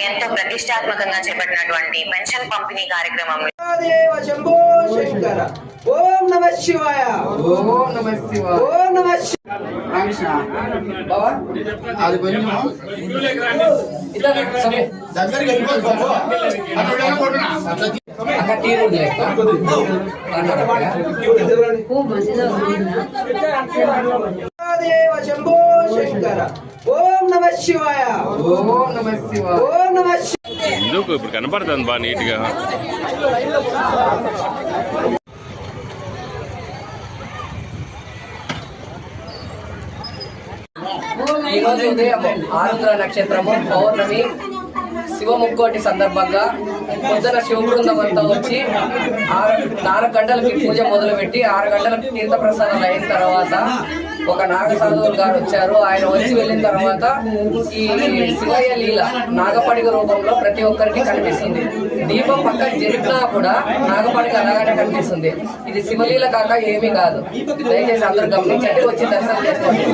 ఎంతో ప్రతిష్టాత్మకంగా చేపట్టినటువంటి పెన్షన్ పంపిణీ కార్యక్రమం. శంభో శంకర. ఓం నమః శివాయ. ఓం నమః శివాయ. ఓం నమః శివాయ. బాబా అది కొంచెం దగ్గరికి వెళ్ళిపోదు బాబు. శంభో శంకర. ఓం నమః శివాయ. ఓం నమః శివాయ. ఓం నమః శివాయ. ఎందుకు ఇప్పుడు కనపడుతుంది బాగా నీట్ గా. ఈరోజు ఉదయం ఆరుద్ర నక్షత్రము పౌర్ణమి శివముక్కోటి సందర్భంగా పొద్దున శివబృందం అంతా వచ్చి 4 గంటలకి పూజ మొదలుపెట్టి 6 గంటలకు తీర్థప్రసాదాలు అయిన తర్వాత ఒక నాగసాధువులు గారు వచ్చారు. ఆయన వచ్చి వెళ్ళిన తర్వాత ఈ శివయ్య లీల నాగపడిగ రూపంలో ప్రతి ఒక్కరికి కనిపిస్తుంది. దీపం పక్కన జరిపినా కూడా నాగపడిగ అలాగనే కనిపిస్తుంది. ఇది శివలీల కాక ఏమీ కాదు. దయచేసి అందరూ గమనించండి, వచ్చి దర్శనం చేసుకోండి.